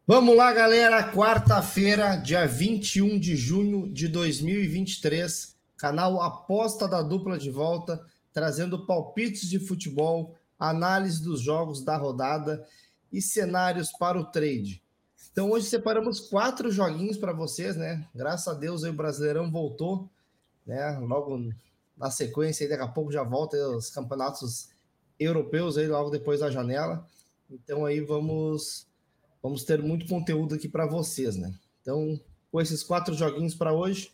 Vamos lá, galera. Quarta-feira, dia 21 de junho de 2023. Canal Aposta da Dupla de volta, trazendo palpites de futebol, análise dos jogos da rodada e cenários para o trade. Então, hoje separamos 4 joguinhos para vocês, né? Graças a Deus, aí o Brasileirão voltou, né? Logo na sequência, aí daqui a pouco já volta aí os campeonatos europeus, aí logo depois da janela. Então, aí vamos ter muito conteúdo aqui para vocês, né? Então, com esses 4 joguinhos para hoje,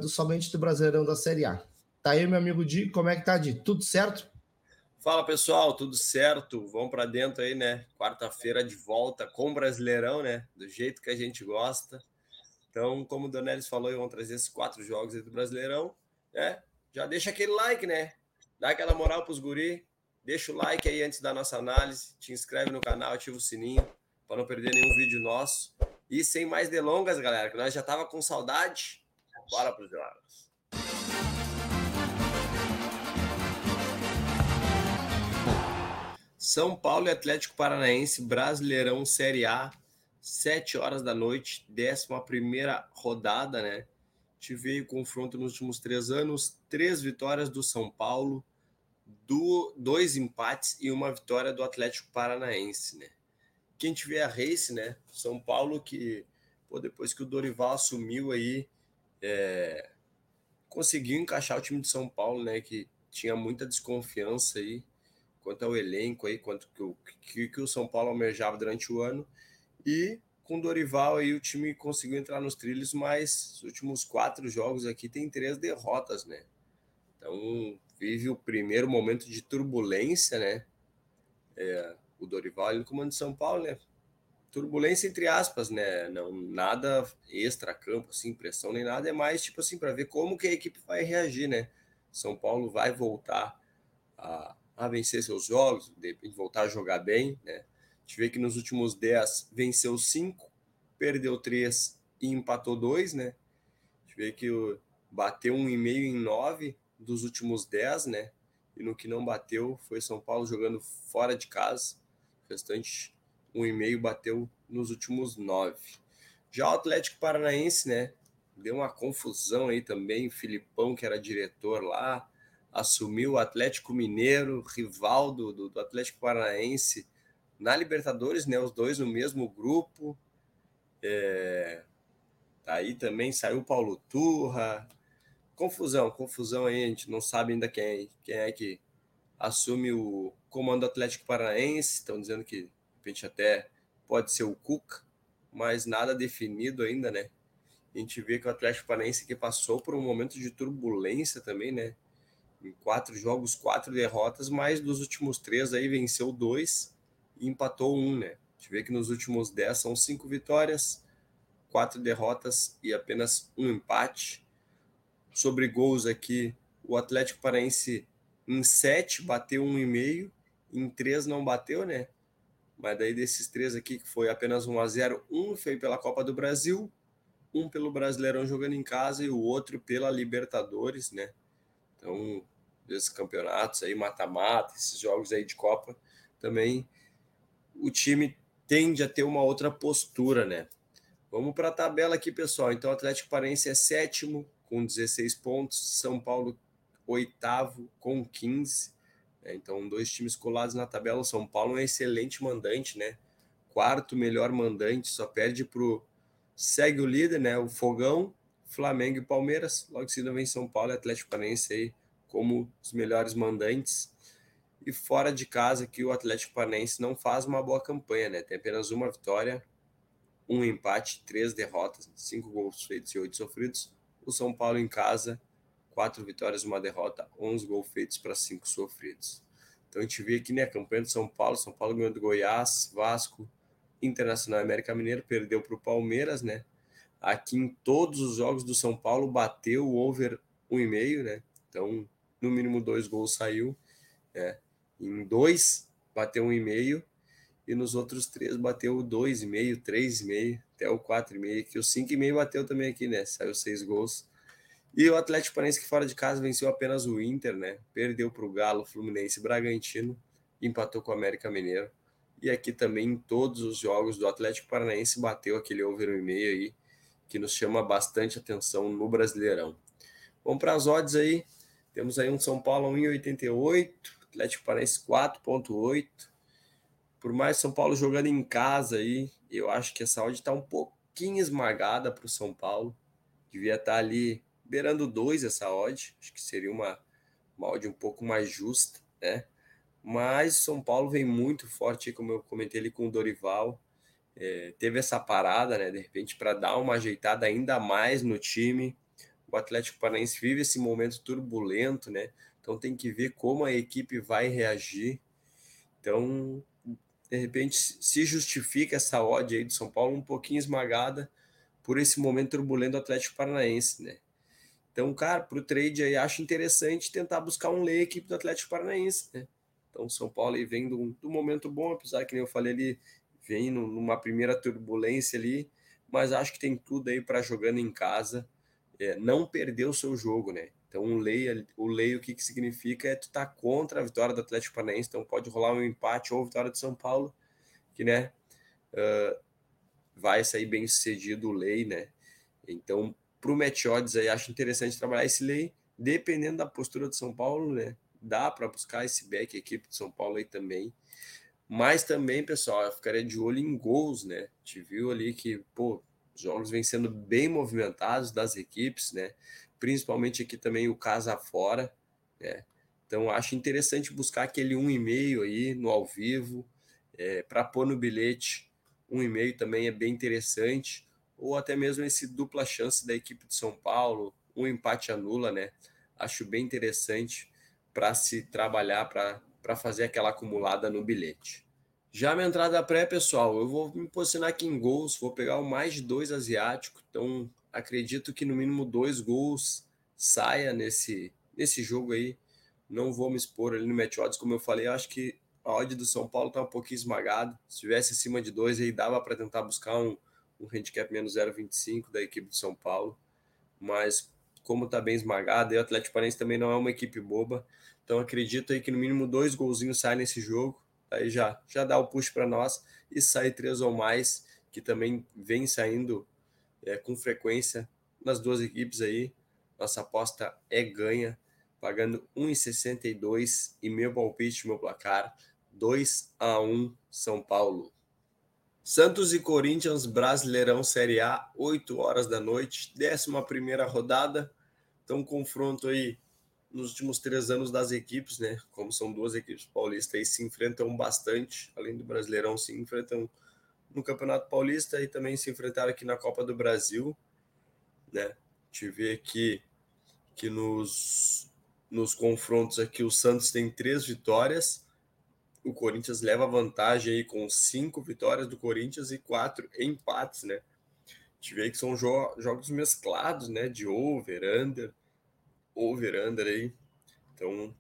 somente do Brasileirão da Série A. Tá aí, meu amigo Di, como é que tá, Di? Tudo certo? Fala pessoal, tudo certo? Vamos para dentro aí, né? Quarta-feira de volta com o Brasileirão, né? Do jeito que a gente gosta. Então, como o Donelis falou, vamos trazer esses 4 jogos aí do Brasileirão, né? Já deixa aquele like, né? Dá aquela moral pros guri. Deixa o like aí antes da nossa análise. Te inscreve no canal, ativa o sininho para não perder nenhum vídeo nosso. E sem mais delongas, galera, que nós já tava com saudade. Bora pros jogos. São Paulo e Atlético Paranaense, Brasileirão Série A, 7 horas da noite, 11ª rodada, né? Tive o confronto nos últimos 3 anos, 3 vitórias do São Paulo, 2 empates e 1 vitória do Atlético Paranaense, né? Quem tiver a race, né? São Paulo que, pô, depois que o Dorival assumiu aí, conseguiu encaixar o time de São Paulo, né? Que tinha muita desconfiança aí quanto ao elenco aí, quanto que o São Paulo almejava durante o ano. E com o Dorival aí o time conseguiu entrar nos trilhos, mas os últimos 4 jogos aqui tem 3 derrotas, né? Então vive o primeiro momento de turbulência, né? O Dorival no comando de São Paulo, né? Turbulência entre aspas, né? Não nada extra campo, assim, pressão nem nada, é mais tipo assim para ver como que a equipe vai reagir, né? São Paulo vai voltar a vencer seus jogos, de voltar a jogar bem, né? A gente vê que nos últimos 10 venceu 5, perdeu 3 e empatou 2, né? A gente vê que bateu 1,5 em 9 dos últimos 10, né? E no que não bateu foi São Paulo jogando fora de casa. O restante 1,5 bateu nos últimos 9. Já o Atlético Paranaense, né? Deu uma confusão aí também. O Filipão, que era diretor lá, assumiu o Atlético Mineiro, rival do Atlético Paranaense na Libertadores, né? Os dois no mesmo grupo. Aí também saiu o Paulo Turra. Confusão aí, a gente não sabe ainda quem é que assume o comando do Atlético Paranaense. Estão dizendo que de repente até pode ser o Cuca, mas nada definido ainda, né? A gente vê que o Atlético Paranaense que passou por um momento de turbulência também, né? Em 4 jogos, 4 derrotas, mas dos últimos 3 aí venceu 2 e empatou 1, né? A gente vê que nos últimos 10 são 5 vitórias, 4 derrotas e apenas 1 empate. Sobre gols aqui, o Atlético Paranaense em 7 bateu 1,5, em 3 não bateu, né? Mas daí desses 3 aqui, que foi apenas 1-0, um foi pela Copa do Brasil, um pelo Brasileirão jogando em casa e o outro pela Libertadores, né? Então, esses campeonatos aí, mata-mata, esses jogos aí de Copa, também o time tende a ter uma outra postura, né? Vamos para a tabela aqui, pessoal. Então, o Atlético Paranaense é sétimo com 16 pontos, São Paulo oitavo com 15. Então, 2 times colados na tabela. O São Paulo é um excelente mandante, né? Quarto melhor mandante, só perde pro segue o líder, né? O Fogão, Flamengo e Palmeiras. Logo em seguida vem São Paulo e Atlético Paranaense aí como os melhores mandantes. E fora de casa que o Atlético Paranaense não faz uma boa campanha, né? Tem apenas 1 vitória, 1 empate, 3 derrotas, 5 gols feitos e 8 sofridos. O São Paulo em casa, 4 vitórias, 1 derrota, 11 gols feitos para 5 sofridos. Então a gente vê aqui, né, a campanha do São Paulo. São Paulo ganhou do Goiás, Vasco, Internacional e América Mineiro, perdeu para o Palmeiras, né? Aqui em todos os jogos do São Paulo bateu o over 1,5, né? Então, no mínimo 2 gols saiu, né? Em 2 bateu 1,5 e nos outros 3 bateu 2,5, 3,5, até o 4,5, que o 5,5 bateu também aqui, né? Saiu 6 gols. E o Atlético Paranaense que fora de casa venceu apenas o Inter, né? Perdeu para o Galo, Fluminense e Bragantino, empatou com o América Mineiro E aqui também em todos os jogos do Atlético Paranaense bateu aquele over 1,5 aí, que nos chama bastante atenção no Brasileirão. Vamos para as odds aí. Temos aí um São Paulo 1,88, Atlético Paranaense 4,8. Por mais São Paulo jogando em casa aí, eu acho que essa odd está um pouquinho esmagada para o São Paulo. Devia estar ali beirando 2 essa odd. Acho que seria uma odd um pouco mais justa, né? Mas São Paulo vem muito forte, como eu comentei ali com o Dorival. Teve essa parada, né? De repente, para dar uma ajeitada ainda mais no time. O Atlético Paranaense vive esse momento turbulento, né? Então tem que ver como a equipe vai reagir. Então, de repente, se justifica essa odd aí do São Paulo um pouquinho esmagada por esse momento turbulento do Atlético Paranaense, né? Então, cara, para o trade aí, acho interessante tentar buscar um lay equipe do Atlético Paranaense, né? Então, São Paulo aí vem do momento bom, apesar que nem eu falei ali, vem numa primeira turbulência ali, mas acho que tem tudo aí para jogando em casa, não perder o seu jogo, né? Então, o lay o que significa é tu tá contra a vitória do Atlético Paranaense, então pode rolar um empate ou vitória de São Paulo, que, né, vai sair bem sucedido o lay, né? Então, para o match odds aí, acho interessante trabalhar esse lay, dependendo da postura do São Paulo, né? Dá para buscar esse back, a equipe de São Paulo aí também. Mas também, pessoal, eu ficaria de olho em gols, né? A gente viu ali que, pô, os jogos vêm sendo bem movimentados das equipes, né? Principalmente aqui também o casa fora, né? Então, acho interessante buscar aquele 1,5 aí no ao vivo, para pôr no bilhete. 1,5 também é bem interessante, ou até mesmo esse dupla chance da equipe de São Paulo, um empate anula, né? Acho bem interessante para se trabalhar, para fazer aquela acumulada no bilhete. Já minha entrada pré, pessoal, eu vou me posicionar aqui em gols, vou pegar o mais de 2 asiático, então acredito que no mínimo 2 gols saia nesse jogo aí. Não vou me expor ali no match odds, como eu falei, eu acho que a odd do São Paulo tá um pouquinho esmagado. Se tivesse acima de 2 aí dava para tentar buscar um handicap menos 0,25 da equipe de São Paulo, mas como tá bem esmagado, e o Atlético Paranaense também não é uma equipe boba, então acredito aí que no mínimo 2 golzinhos saem nesse jogo, aí já dá o push para nós, e sai 3 ou mais, que também vem saindo com frequência nas duas equipes aí. Nossa aposta é ganha, pagando 1,62 e meu palpite, meu placar 2-1 São Paulo. Santos e Corinthians, Brasileirão Série A, 8 horas da noite, 11ª rodada. Então, confronto aí nos últimos 3 anos das equipes, né? Como são duas equipes paulistas aí, se enfrentam bastante, além do Brasileirão, se enfrentam no Campeonato Paulista e também se enfrentaram aqui na Copa do Brasil, né? A gente vê aqui que nos confrontos aqui o Santos tem 3 vitórias, o Corinthians leva vantagem aí com 5 vitórias do Corinthians e 4 empates, né? A gente vê que são jogos mesclados, né? De over, under aí. Então,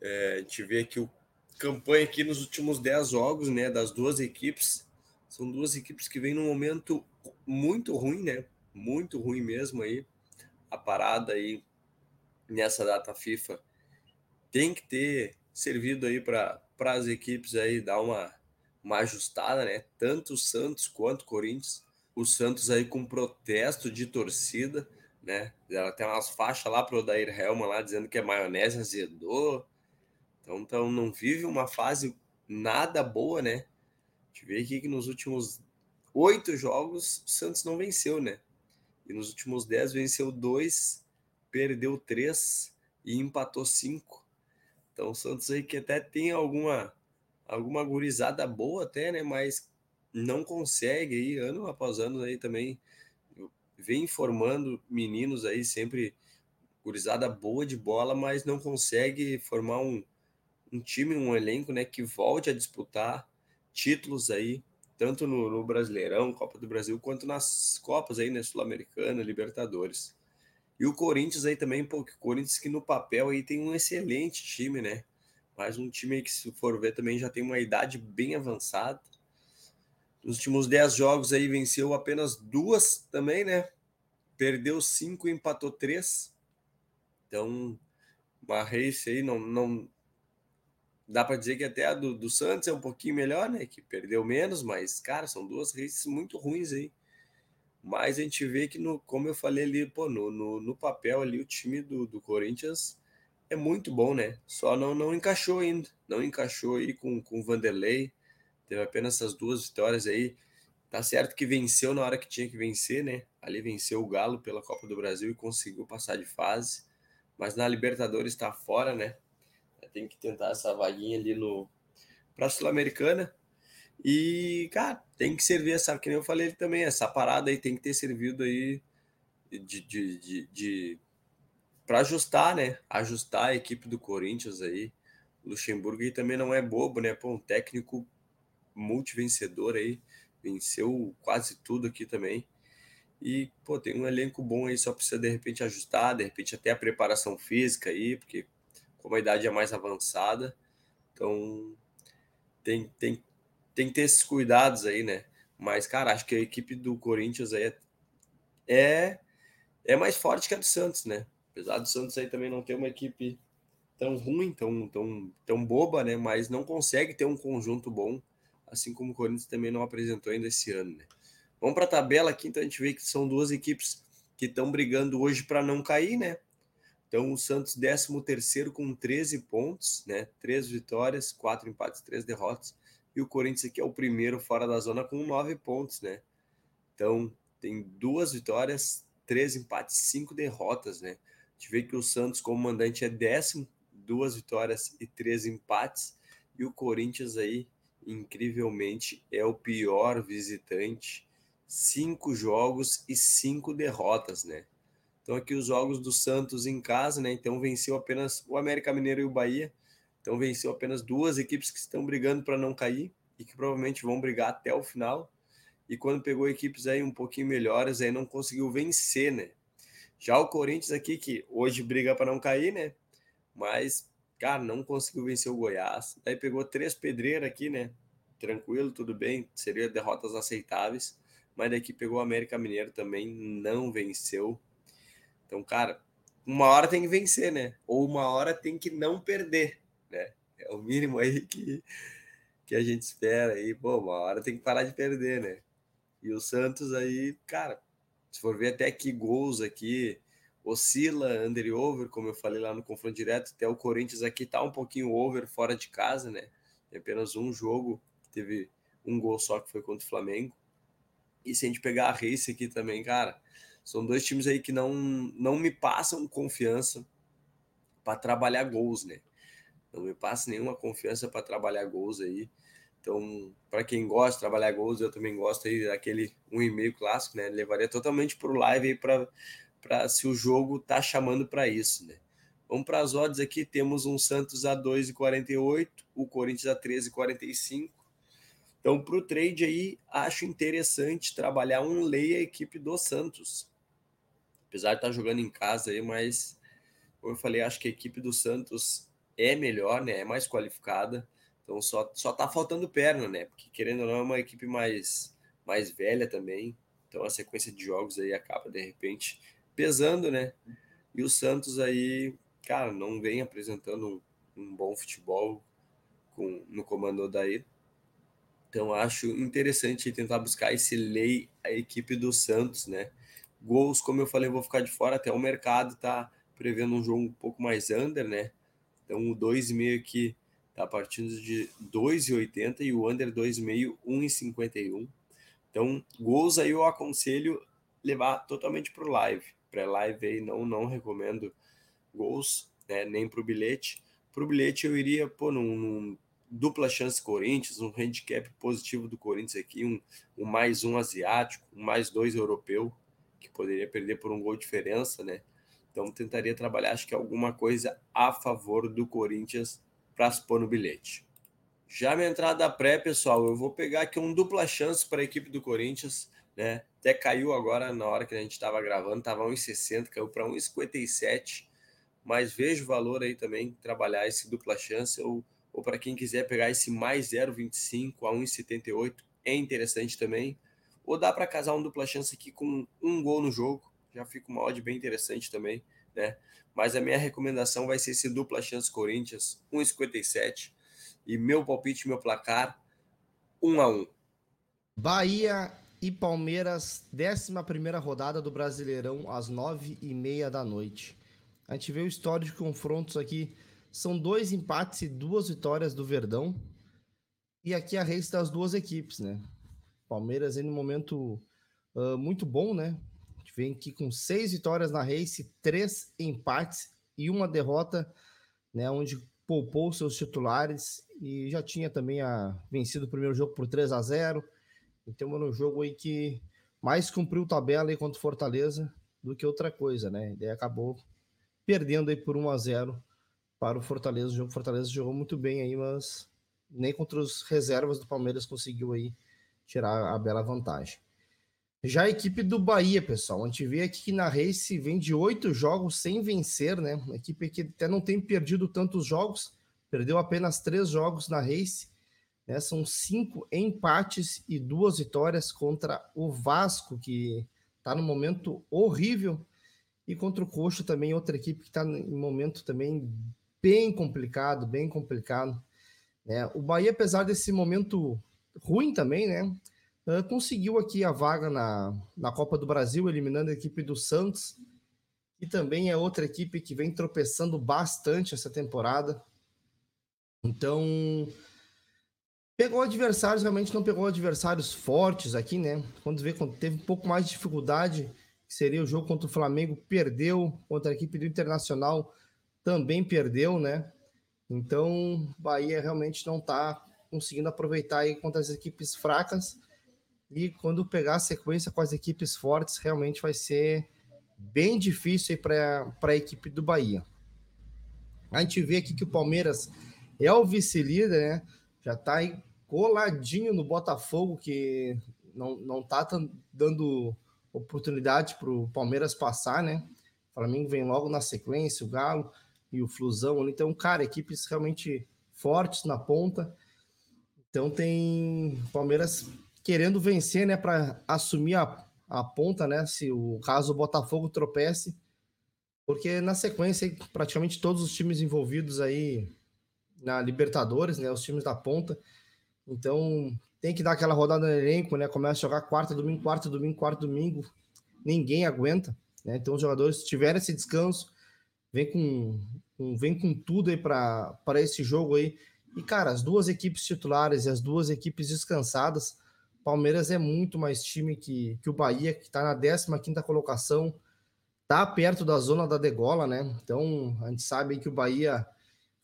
a gente vê que o campanha aqui nos últimos 10 jogos, né? Das duas equipes, são duas equipes que vêm num momento muito ruim, né? Muito ruim mesmo aí. A parada aí nessa data FIFA tem que ter servido aí para as equipes aí dar uma ajustada, né? Tanto o Santos quanto o Corinthians. O Santos aí com protesto de torcida, né? Ela tem umas faixas lá pro Odair Helman lá dizendo que a maionese azedou. Então não vive uma fase nada boa, né? A gente vê aqui que nos últimos 8 jogos o Santos não venceu, né? E nos últimos 10 venceu 2, perdeu 3 e empatou 5. Então o Santos aí que até tem alguma gurizada boa até, né? Mas não consegue aí, ano após ano aí também, vem formando meninos aí, sempre gurizada boa de bola, mas não consegue formar um time, um elenco, né? Que volte a disputar títulos aí, tanto no Brasileirão, Copa do Brasil, quanto nas Copas aí, né? Sul-Americana, Libertadores. E o Corinthians aí também, pô, o Corinthians que no papel aí tem um excelente time, né? Mas um time aí que, se for ver, também já tem uma idade bem avançada. Nos últimos 10 jogos aí venceu apenas 2 também, né? Perdeu 5 e empatou 3. Então, uma race aí não dá para dizer que até a do Santos é um pouquinho melhor, né? Que perdeu menos, mas, cara, são duas races muito ruins aí. Mas a gente vê que, como eu falei ali, pô, no papel ali, o time do Corinthians é muito bom, né? Só não encaixou ainda. Não encaixou aí com o Vanderlei. Teve apenas essas duas vitórias aí. Tá certo que venceu na hora que tinha que vencer, né? Ali venceu o Galo pela Copa do Brasil e conseguiu passar de fase. Mas na Libertadores está fora, né? Tem que tentar essa vaguinha ali pra Sul-Americana. E, cara, tem que servir essa, que nem eu falei também, essa parada aí tem que ter servido aí para ajustar, né? Ajustar a equipe do Corinthians aí. O Luxemburgo aí também não é bobo, né? Pô, um técnico multivencedor aí, venceu quase tudo aqui também. E, pô, tem um elenco bom aí, só precisa de repente ajustar, de repente até a preparação física aí, porque como a idade é mais avançada, então tem que ter esses cuidados aí, né? Mas, cara, acho que a equipe do Corinthians aí é, é mais forte que a do Santos, né? Apesar do Santos aí também não ter uma equipe tão ruim, tão boba, né? Mas não consegue ter um conjunto bom, assim como o Corinthians também não apresentou ainda esse ano, né? Vamos para a tabela aqui, então a gente vê que são duas equipes que estão brigando hoje para não cair, né? Então o Santos 13º com 13 pontos, né? 3 vitórias, 4 empates, 3 derrotas. E o Corinthians aqui é o primeiro fora da zona com 9 pontos, né? Então tem 2 vitórias, 3 empates, 5 derrotas, né? A gente vê que o Santos como mandante é 10º, 2 vitórias e 3 empates. E o Corinthians aí, incrivelmente, é o pior visitante, 5 jogos e 5 derrotas, né? Então aqui os jogos do Santos em casa, né? Então venceu apenas o América Mineiro e o Bahia. Então venceu apenas duas equipes que estão brigando para não cair e que provavelmente vão brigar até o final. E quando pegou equipes aí um pouquinho melhores, aí não conseguiu vencer, né? Já o Corinthians aqui, que hoje briga para não cair, né? Mas, cara, não conseguiu vencer o Goiás. Daí pegou 3 pedreiras aqui, né? Tranquilo, tudo bem, seria derrotas aceitáveis. Mas daqui pegou o América Mineiro também, não venceu. Então, cara, uma hora tem que vencer, né? Ou uma hora tem que não perder, né? É o mínimo aí que a gente espera aí. Pô, uma hora tem que parar de perder, né? E o Santos aí, cara, se for ver até que gols aqui, oscila under e over, como eu falei lá no confronto direto, até o Corinthians aqui tá um pouquinho over fora de casa, né? Tem apenas um jogo, teve um gol só que foi contra o Flamengo. E se a gente pegar a Race aqui também, cara, são dois times aí que não me passam confiança para trabalhar gols, né? Não me passa nenhuma confiança para trabalhar gols aí. Então, para quem gosta de trabalhar gols, eu também gosto aí daquele 1,5 clássico, né? Levaria totalmente para o live aí para se o jogo tá chamando para isso, né? Vamos para as odds aqui, temos um Santos a 2,48, o Corinthians a 13,45. Então, para o trade aí, acho interessante trabalhar um lei a equipe do Santos. Apesar de estar jogando em casa aí, mas, como eu falei, acho que a equipe do Santos é melhor, né? É mais qualificada. Então, só tá faltando perna, né? Porque, querendo ou não, é uma equipe mais velha também. Então, a sequência de jogos aí acaba, de repente, pesando, né? E o Santos aí, cara, não vem apresentando um bom futebol no comando daí. Então, acho interessante tentar buscar esse lei a equipe do Santos, né? Gols, como eu falei, eu vou ficar de fora, até o mercado tá prevendo um jogo um pouco mais under, né? Então, o 2,5 aqui tá partindo de 2,80 e o under 2,5, 1,51. Então, gols aí eu aconselho levar totalmente pro live. Pré-live aí não recomendo gols, né? Nem pro bilhete. Pro bilhete eu iria, pô, num dupla chance Corinthians, um handicap positivo do Corinthians aqui, um mais um asiático, um mais 2 europeu, que poderia perder por um gol de diferença, né? Então tentaria trabalhar, acho que alguma coisa a favor do Corinthians para se pôr no bilhete. Já minha entrada pré, pessoal, eu vou pegar aqui um dupla chance para a equipe do Corinthians, né? Até caiu agora na hora que a gente estava gravando, estava 1,60, caiu para 1,57, mas vejo valor aí também trabalhar esse dupla chance ou para quem quiser pegar esse mais 0,25 a 1,78 é interessante também. Ou dá para casar um dupla chance aqui com um gol no jogo, já fica uma odd bem interessante também, né? Mas a minha recomendação vai ser esse dupla chance Corinthians 1,57. E meu palpite, meu placar, 1-1. Bahia e Palmeiras, 11ª rodada do Brasileirão, às 9h30 da noite. A gente vê o histórico de confrontos aqui. São 2 empates e 2 vitórias do Verdão. E aqui a race das duas equipes, né? Palmeiras em um momento muito bom, né? A gente vem aqui com 6 vitórias na race, 3 empates e uma derrota, né? Onde poupou seus titulares e já tinha também vencido o primeiro jogo por 3-0. Então era um jogo aí que mais cumpriu tabela aí contra o Fortaleza do que outra coisa, né? E daí acabou perdendo aí por 1-0 para o Fortaleza. O jogo Fortaleza jogou muito bem aí, mas nem contra os reservas do Palmeiras conseguiu aí tirar a bela vantagem. Já a equipe do Bahia, pessoal, a gente vê aqui que na Race vem de 8 jogos sem vencer, né? Uma equipe que até não tem perdido tantos jogos, perdeu apenas 3 jogos na Race, né? São 5 empates e 2 vitórias contra o Vasco, que está num momento horrível, e contra o Coxa também, outra equipe que está em momento também bem complicado, né? O Bahia, apesar desse momento ruim também, né? Conseguiu aqui a vaga na Copa do Brasil, eliminando a equipe do Santos, e também é outra equipe que vem tropeçando bastante essa temporada. Então, pegou adversários, realmente não pegou adversários fortes aqui, né? Quando teve um pouco mais de dificuldade, que seria o jogo contra o Flamengo, perdeu, contra a equipe do Internacional também perdeu, né? Então, Bahia realmente não está conseguindo aproveitar aí contra as equipes fracas, e quando pegar a sequência com as equipes fortes, realmente vai ser bem difícil para a equipe do Bahia. A gente vê aqui que o Palmeiras é o vice-líder, né? Já está aí coladinho no Botafogo, que não está dando oportunidade para o Palmeiras passar, né? O Flamengo vem logo na sequência, o Galo e o Flusão. Então, cara, equipes realmente fortes na ponta. Então tem Palmeiras querendo vencer, né, para assumir a ponta, né, se o caso o Botafogo tropece, porque na sequência praticamente todos os times envolvidos aí na Libertadores, né, os times da ponta, então tem que dar aquela rodada no elenco, né, começa a jogar quarta, domingo, ninguém aguenta, né, então os jogadores tiveram esse descanso, vem com tudo aí para esse jogo aí. E, cara, as duas equipes titulares e as duas equipes descansadas, Palmeiras é muito mais time que o Bahia, que está na 15ª colocação, tá perto da zona da degola, né? Então, a gente sabe que o Bahia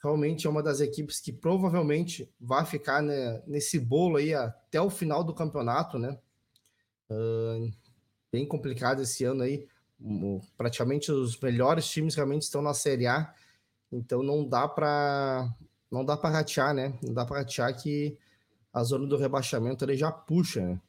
realmente é uma das equipes que provavelmente vai ficar, né, nesse bolo aí até o final do campeonato, né? Bem complicado esse ano aí. Praticamente os melhores times realmente estão na Série A, então não dá para ratear, né? Não dá para ratear que a zona do rebaixamento ele já puxa, né?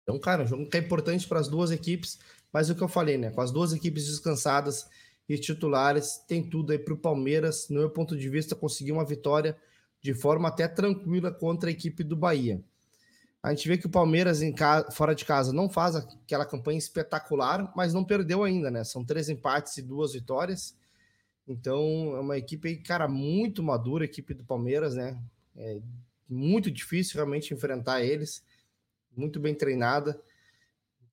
Então, cara, um jogo que é importante para as duas equipes, mas o que eu falei, né? Com as duas equipes descansadas e titulares, tem tudo aí para o Palmeiras, no meu ponto de vista, conseguir uma vitória de forma até tranquila contra a equipe do Bahia. A gente vê que o Palmeiras fora de casa não faz aquela campanha espetacular, mas não perdeu ainda, né? São 3 empates e 2 vitórias. Então, é uma equipe aí, cara, muito madura, a equipe do Palmeiras, né? É muito difícil realmente enfrentar eles, muito bem treinada.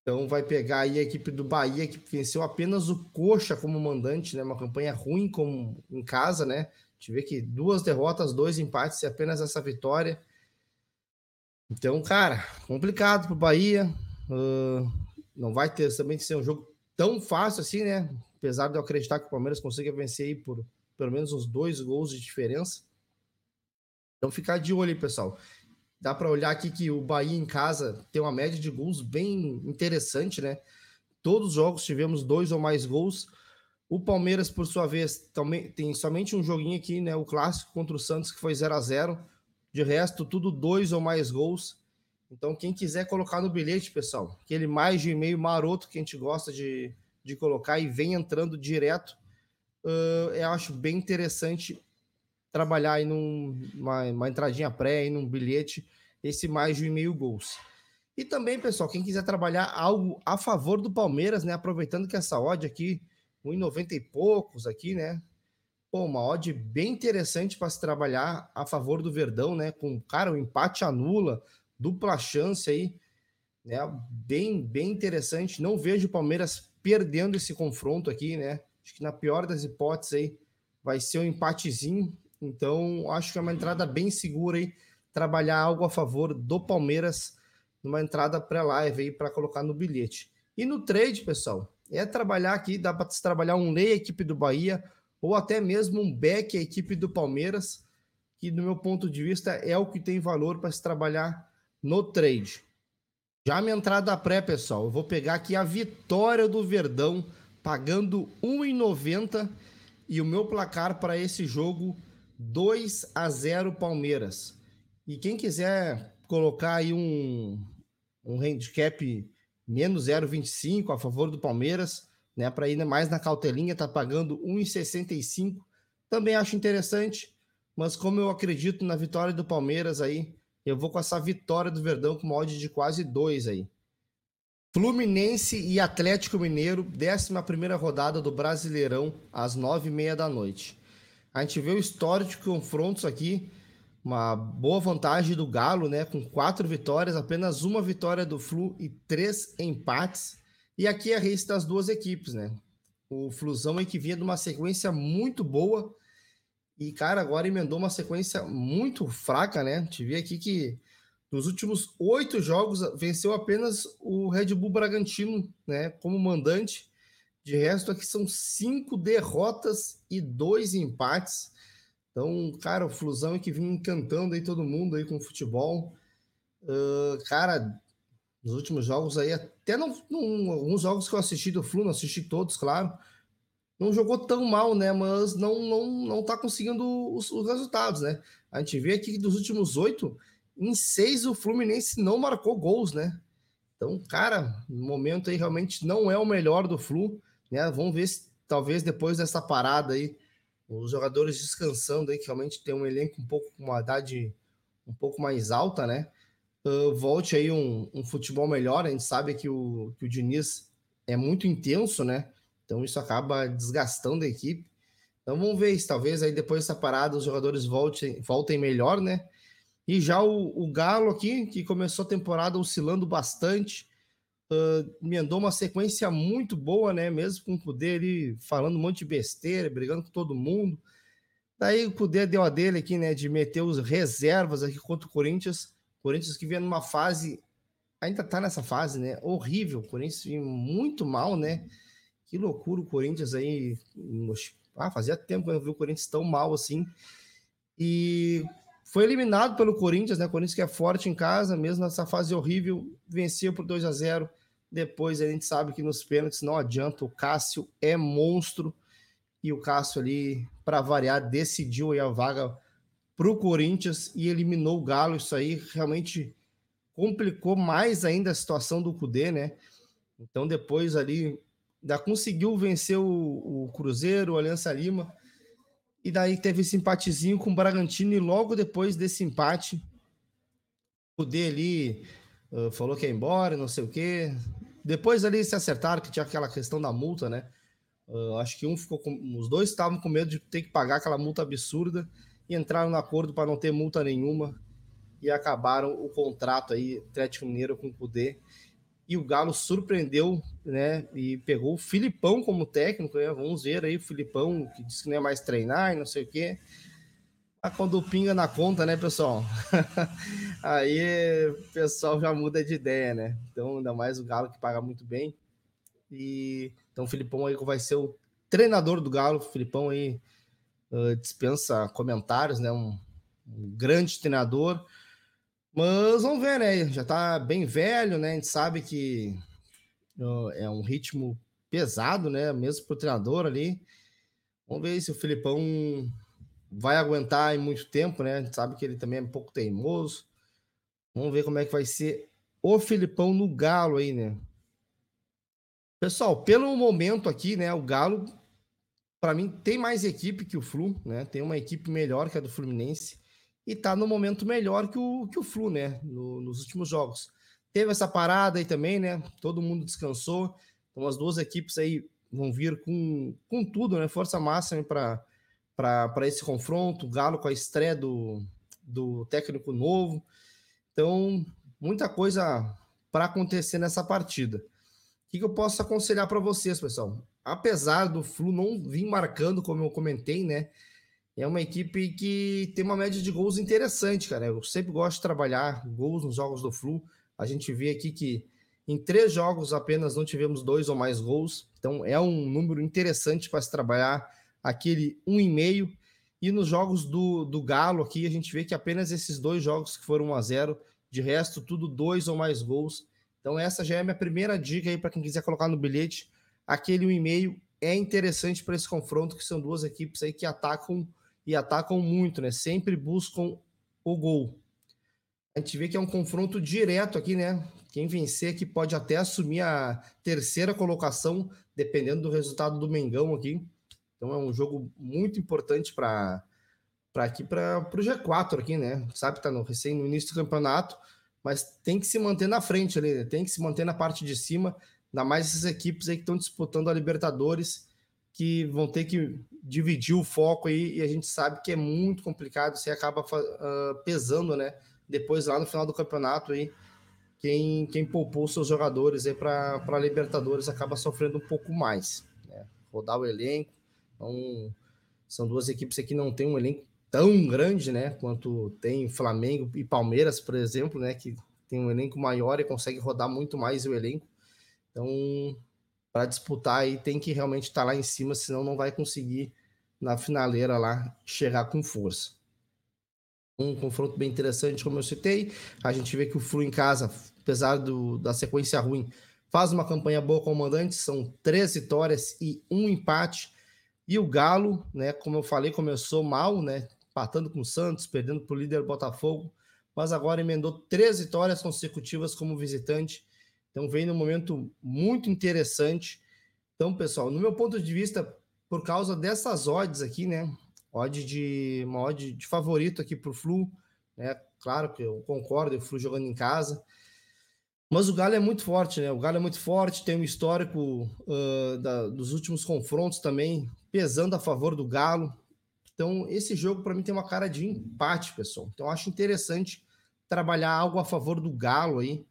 Então, vai pegar aí a equipe do Bahia, que venceu apenas o Coxa como mandante, né? Uma campanha ruim como em casa, né? A gente vê que 2 derrotas, 2 empates e apenas essa vitória. Então, cara, complicado para o Bahia. Não vai ter também ser um jogo tão fácil assim, né? Apesar de eu acreditar que o Palmeiras consiga vencer aí por pelo menos uns 2 gols de diferença. Então, ficar de olho aí, pessoal. Dá para olhar aqui que o Bahia em casa tem uma média de gols bem interessante, né? Todos os jogos tivemos 2 ou mais gols. O Palmeiras, por sua vez, também tem somente um joguinho aqui, né? O clássico contra o Santos, que foi 0-0. De resto, tudo 2 ou mais gols. Então, quem quiser colocar no bilhete, pessoal, aquele mais de e-mail maroto que a gente gosta de colocar e vem entrando direto, eu acho bem interessante trabalhar aí numa entradinha pré, aí num bilhete, esse mais de 1,5 gols. E também, pessoal, quem quiser trabalhar algo a favor do Palmeiras, né, aproveitando que essa odd aqui, 1,90 e poucos aqui, né, pô, uma odd bem interessante para se trabalhar a favor do Verdão, né? Com, cara, o empate anula, dupla chance aí, né? Bem interessante. Não vejo o Palmeiras perdendo esse confronto aqui, né? Acho que na pior das hipóteses aí vai ser um empatezinho. Então, acho que é uma entrada bem segura aí, trabalhar algo a favor do Palmeiras numa entrada pré-live aí para colocar no bilhete. E no trade, pessoal, é trabalhar aqui, dá para se trabalhar um lei a equipe do Bahia ou até mesmo um back a equipe do Palmeiras, que no meu ponto de vista é o que tem valor para se trabalhar no trade. Já a minha entrada pré, pessoal, eu vou pegar aqui a vitória do Verdão, pagando 1,90 e o meu placar para esse jogo 2-0 Palmeiras. E quem quiser colocar aí um handicap menos 0,25 a favor do Palmeiras, né, para ir mais na cautelinha, tá pagando 1,65. Também acho interessante, mas como eu acredito na vitória do Palmeiras aí, eu vou com essa vitória do Verdão com uma odd de quase 2 aí. Fluminense e Atlético Mineiro, 11ª rodada do Brasileirão, às 9h30 da noite. A gente vê o histórico de confrontos aqui, uma boa vantagem do Galo, né? Com 4 vitórias, apenas uma vitória do Flu e 3 empates. E aqui é a race das duas equipes, né? O Flusão aí que vinha de uma sequência muito boa e, cara, agora emendou uma sequência muito fraca, né? A gente vê aqui que nos últimos 8 jogos venceu apenas o Red Bull Bragantino, né? Como mandante. De resto, aqui são 5 derrotas e 2 empates. Então, cara, o Flusão é que vinha encantando aí todo mundo aí com o futebol. Cara, nos últimos jogos aí, até alguns jogos que eu assisti do Flu, não assisti todos, claro, não jogou tão mal, né? Mas não tá conseguindo os resultados, né? A gente vê aqui que dos últimos 8, em 6 o Fluminense não marcou gols, né? Então, cara, no momento aí realmente não é o melhor do Flu, né? Vamos ver se talvez depois dessa parada aí, os jogadores descansando aí, que realmente tem um elenco um pouco com uma idade um pouco mais alta, né? Volte aí um futebol melhor. A gente sabe que o Diniz é muito intenso, né? Então isso acaba desgastando a equipe. Então vamos ver se talvez aí depois dessa parada os jogadores voltem melhor, né? E já o Galo aqui, que começou a temporada oscilando bastante, emendou uma sequência muito boa, né? Mesmo com o Kudê ali falando um monte de besteira, brigando com todo mundo. Daí o Kudê deu a dele aqui, né? De meter os reservas aqui contra o Corinthians. Corinthians que vinha numa fase, ainda tá nessa fase, né? Horrível. O Corinthians vinha muito mal, né? Que loucura o Corinthians aí. Fazia tempo que eu não vi o Corinthians tão mal assim. E foi eliminado pelo Corinthians, né? O Corinthians que é forte em casa, mesmo nessa fase horrível, venceu por 2-0. Depois a gente sabe que nos pênaltis não adianta, o Cássio é monstro e o Cássio ali, para variar, decidiu aí a vaga para o Corinthians e eliminou o Galo. Isso aí realmente complicou mais ainda a situação do Kudê, né? Então depois ali ainda conseguiu vencer o Cruzeiro, o Aliança Lima, e daí teve esse empatezinho com o Bragantino, e logo depois desse empate, o Kudê ali falou que ia embora, não sei o quê. Depois ali se acertaram, que tinha aquela questão da multa, né? Acho que os dois estavam com medo de ter que pagar aquela multa absurda e entraram no acordo para não ter multa nenhuma e acabaram o contrato aí, Atlético Mineiro com o Kudê. E o Galo surpreendeu, né? E pegou o Filipão como técnico, né? Vamos ver aí o Filipão, que disse que não é mais treinar e não sei o quê. Mas quando pinga na conta, né, pessoal? Aí o pessoal já muda de ideia, né? Então, ainda mais o Galo que paga muito bem. E então o Filipão aí vai ser o treinador do Galo. O Filipão aí dispensa comentários, né? Um grande treinador. Mas vamos ver, né? Já tá bem velho, né? A gente sabe que é um ritmo pesado, né? Mesmo pro treinador ali. Vamos ver se o Filipão vai aguentar em muito tempo, né? A gente sabe que ele também é um pouco teimoso. Vamos ver como é que vai ser o Filipão no Galo aí, né? Pessoal, pelo momento aqui, né? O Galo, para mim, tem mais equipe que o Flu, né? Tem uma equipe melhor que a do Fluminense e tá no momento melhor que o Flu, né? Nos últimos jogos. Teve essa parada aí também, né? Todo mundo descansou. Então as duas equipes aí vão vir com tudo, né? Força máxima para para esse confronto, o Galo com a estreia do técnico novo. Então, muita coisa para acontecer nessa partida. O que eu posso aconselhar para vocês, pessoal? Apesar do Flu não vir marcando, como eu comentei, né? É uma equipe que tem uma média de gols interessante, cara. Eu sempre gosto de trabalhar gols nos jogos do Flu. A gente vê aqui que em 3 jogos apenas não tivemos 2 ou mais gols. Então é um número interessante para se trabalhar aquele 1,5. E nos jogos do Galo aqui, a gente vê que apenas esses 2 jogos que foram 1-0, de resto, tudo 2 ou mais gols. Então essa já é a minha primeira dica aí para quem quiser colocar no bilhete. Aquele 1,5 é interessante para esse confronto, que são 2 equipes aí que atacam e atacam muito, né? Sempre buscam o gol. A gente vê que é um confronto direto aqui, né? Quem vencer aqui pode até assumir a terceira colocação, dependendo do resultado do Mengão aqui. Então é um jogo muito importante para aqui para o G4 aqui, né? Sabe que tá no início do campeonato, mas tem que se manter na frente ali, né? Tem que se manter na parte de cima, ainda mais essas equipes aí que estão disputando a Libertadores, que vão ter que dividir o foco aí, e a gente sabe que é muito complicado, você acaba pesando, né? Depois lá no final do campeonato aí, quem poupou seus jogadores aí para a Libertadores acaba sofrendo um pouco mais, né? Rodar o elenco. Então, são 2 equipes aqui que não tem um elenco tão grande, né? Quanto tem Flamengo e Palmeiras, por exemplo, né? Que tem um elenco maior e consegue rodar muito mais o elenco. Então, para disputar aí tem que realmente estar lá em cima, senão não vai conseguir na finaleira lá chegar com força. Um confronto bem interessante, como eu citei. A gente vê que o Flu em casa, apesar da sequência ruim, faz uma campanha boa com o mandante. São 3 vitórias e 1 empate. E o Galo, né, como eu falei, começou mal, né, empatando com o Santos, perdendo para o líder Botafogo, mas agora emendou 3 vitórias consecutivas como visitante. Então vem num momento muito interessante. Então, pessoal, no meu ponto de vista, por causa dessas odds aqui, né? Uma odd de favorito aqui para o Flu, né? Claro que eu concordo, o Flu jogando em casa. Mas o Galo é muito forte, né? O Galo é muito forte, tem um histórico dos últimos confrontos também, pesando a favor do Galo. Então, esse jogo, para mim, tem uma cara de empate, pessoal. Então, eu acho interessante trabalhar algo a favor do Galo aí.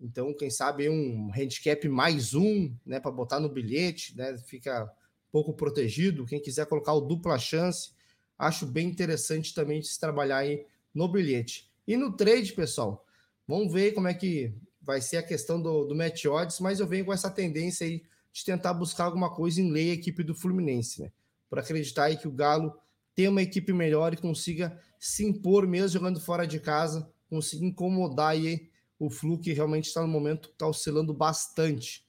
Então, quem sabe um handicap mais 1, né, para botar no bilhete, né, fica um pouco protegido. Quem quiser colocar o dupla chance, acho bem interessante também de se trabalhar aí no bilhete. E no trade, pessoal, vamos ver como é que vai ser a questão do match odds, mas eu venho com essa tendência aí de tentar buscar alguma coisa em lei a equipe do Fluminense, né, por acreditar aí que o Galo tem uma equipe melhor e consiga se impor mesmo jogando fora de casa, consiga incomodar aí o Flu, que realmente está no momento, está oscilando bastante.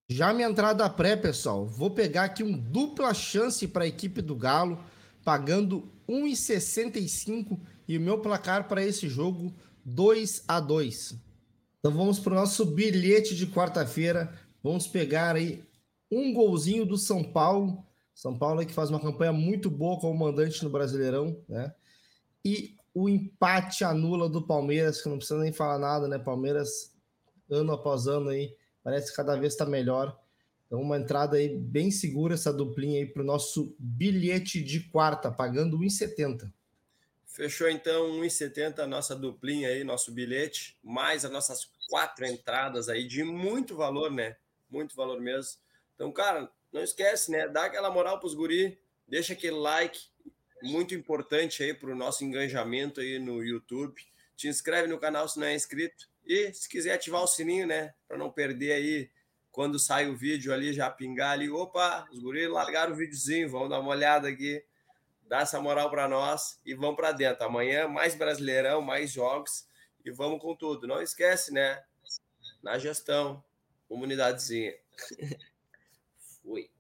Já minha entrada pré, pessoal, vou pegar aqui um dupla chance para a equipe do Galo, pagando 1,65 e o meu placar para esse jogo 2-2. Então vamos para o nosso bilhete de quarta-feira. Vamos pegar aí um golzinho do São Paulo. São Paulo aí que faz uma campanha muito boa como mandante no Brasileirão, né? E o empate anula do Palmeiras, que não precisa nem falar nada, né? Palmeiras, ano após ano aí, parece que cada vez está melhor. Então, uma entrada aí bem segura, essa duplinha aí para o nosso bilhete de quarta, pagando 1,70. Fechou então 1,70 a nossa duplinha aí, nosso bilhete, mais as nossas 4 entradas aí de muito valor, né? Muito valor mesmo. Então, cara, não esquece, né? Dá aquela moral pros guri, deixa aquele like, muito importante aí pro nosso engajamento aí no YouTube. Te inscreve no canal se não é inscrito e se quiser ativar o sininho, né, para não perder aí quando sai o vídeo ali, já pingar ali, opa, os guri largaram o videozinho, vamos dar uma olhada aqui. Dá essa moral para nós e vamos para dentro. Amanhã mais Brasileirão, mais jogos e vamos com tudo. Não esquece, né? Na gestão, comunidadezinha. Fui.